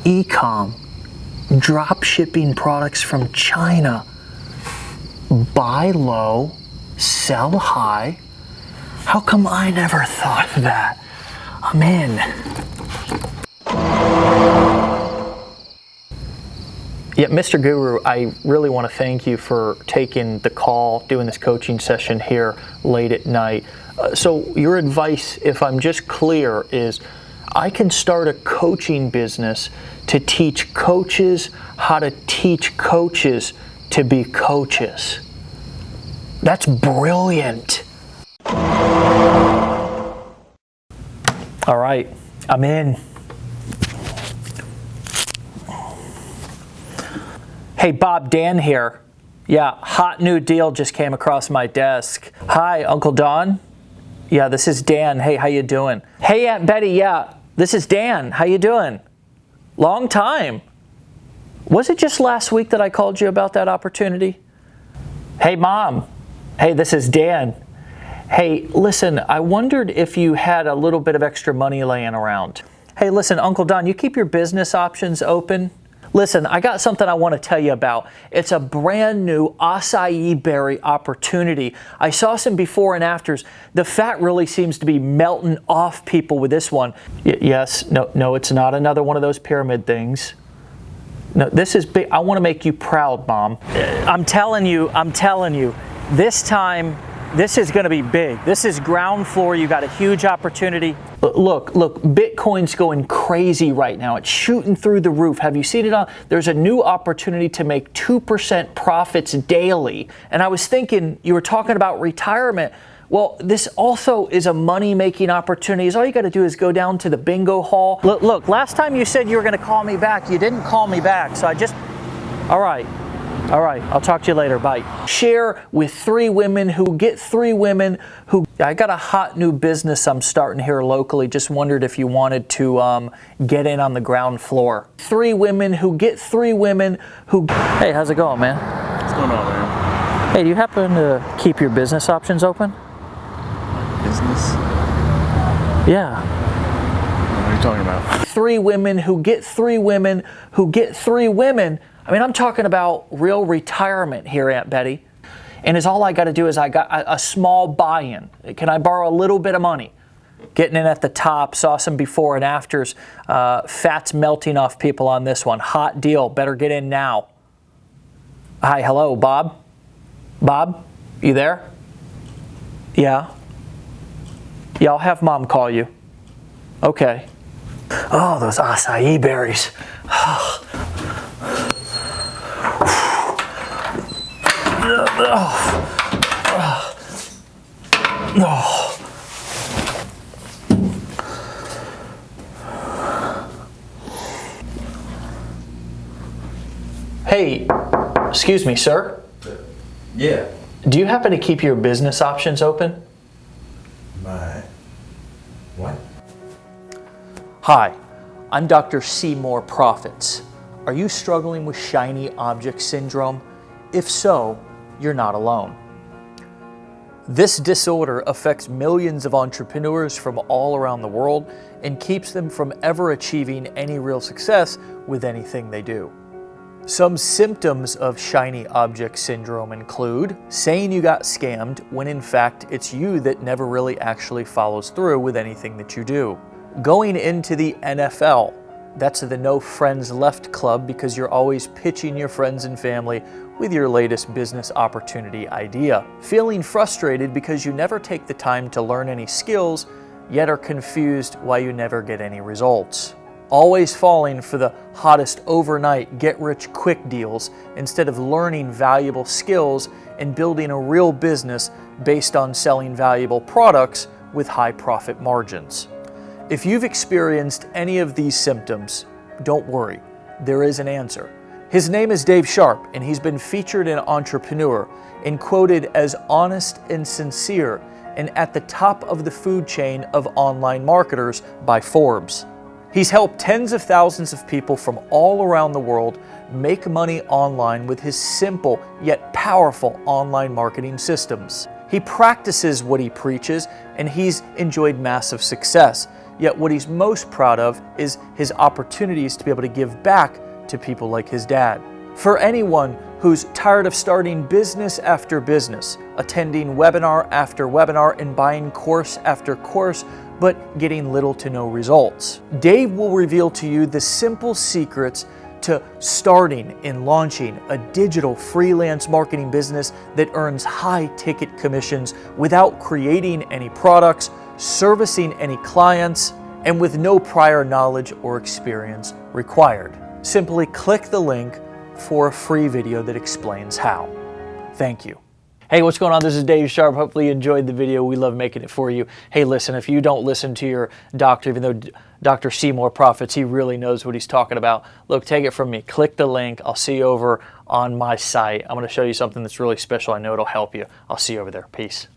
Ecom, drop shipping products from China. Buy low, sell high. How come I never thought of that? I'm in. Yeah, Mr. Guru, I really want to thank you for taking the call, doing this coaching session here late at night. So your advice, if I'm just clear, is I can start a coaching business to teach coaches how to teach coaches to be coaches. That's brilliant. All right, I'm in. Hey Bob, Dan here. Yeah, hot new deal just came across my desk. Hi, Uncle Don. Yeah, this is Dan. Hey, how you doing? Hey, Aunt Betty. Yeah, this is Dan. How you doing? Long time. Was it just last week that I called you about that opportunity? Hey, Mom. Hey, this is Dan. Hey, listen, I wondered if you had a little bit of extra money laying around. Hey, listen, Uncle Don, you keep your business options open? Listen, I got something I want to tell you about. It's a brand new acai berry opportunity. I saw some before and afters. The fat really seems to be melting off people with this one. Yes, no, it's not another one of those pyramid things. No, this is big. I want to make you proud, Mom. I'm telling you, this time, this is going to be big. This is ground floor. You got a huge opportunity. Look, Bitcoin's going crazy right now. It's shooting through the roof. Have you seen it on? There's a new opportunity to make 2% profits daily. And I was thinking, you were talking about retirement. Well, this also is a money-making opportunity. All you got to do is go down to the bingo hall. Look, last time you said you were going to call me back, you didn't call me back. So all right, I'll talk to you later, bye. Share with 3 women who get 3 women who, I got a hot new business I'm starting here locally. Just wondered if you wanted to get in on the ground floor. 3 women who get 3 women who, hey, how's it going, man? What's going on, man? Hey, do you happen to keep your business options open? Business? Yeah. What are you talking about? 3 women who get 3 women who get 3 women. I mean, I'm talking about real retirement here, Aunt Betty. And all I got to do is I got a small buy-in. Can I borrow a little bit of money? Getting in at the top, saw some before and afters. Fat's melting off people on this one. Hot deal, better get in now. Hi, hello, Bob? Bob, you there? Yeah? Yeah, I'll have Mom call you. Okay. Oh, those acai berries. Hey, excuse me, sir? Yeah. Do you happen to keep your business options open? What? Hi, I'm Dr. Seymour Profits. Are you struggling with shiny object syndrome? If so, you're not alone. This disorder affects millions of entrepreneurs from all around the world and keeps them from ever achieving any real success with anything they do. Some symptoms of shiny object syndrome include saying you got scammed when in fact it's you that never really actually follows through with anything that you do. Going into the NFL, that's the no friends left club because you're always pitching your friends and family with your latest business opportunity idea. Feeling frustrated because you never take the time to learn any skills, yet are confused why you never get any results. Always falling for the hottest overnight get-rich-quick deals instead of learning valuable skills and building a real business based on selling valuable products with high profit margins. If you've experienced any of these symptoms, don't worry, there is an answer. His name is Dave Sharp, and he's been featured in Entrepreneur and quoted as honest and sincere and at the top of the food chain of online marketers by Forbes. He's helped tens of thousands of people from all around the world make money online with his simple yet powerful online marketing systems. He practices what he preaches, and he's enjoyed massive success. yet what he's most proud of is his opportunities to be able to give back to people like his dad. For anyone who's tired of starting business after business, attending webinar after webinar and buying course after course, but getting little to no results, Dave will reveal to you the simple secrets to starting and launching a digital freelance marketing business that earns high ticket commissions without creating any products, servicing any clients, and with no prior knowledge or experience required. Simply click the link for a free video that explains how. Thank you. Hey, what's going on? This is Dave Sharp. Hopefully you enjoyed the video. We love making it for you. Hey, listen, if you don't listen to your doctor, even though Dr. Seymour profits, he really knows what he's talking about. Look, take it from me. Click the link. I'll see you over on my site. I'm going to show you something that's really special. I know it'll help you. I'll see you over there. Peace.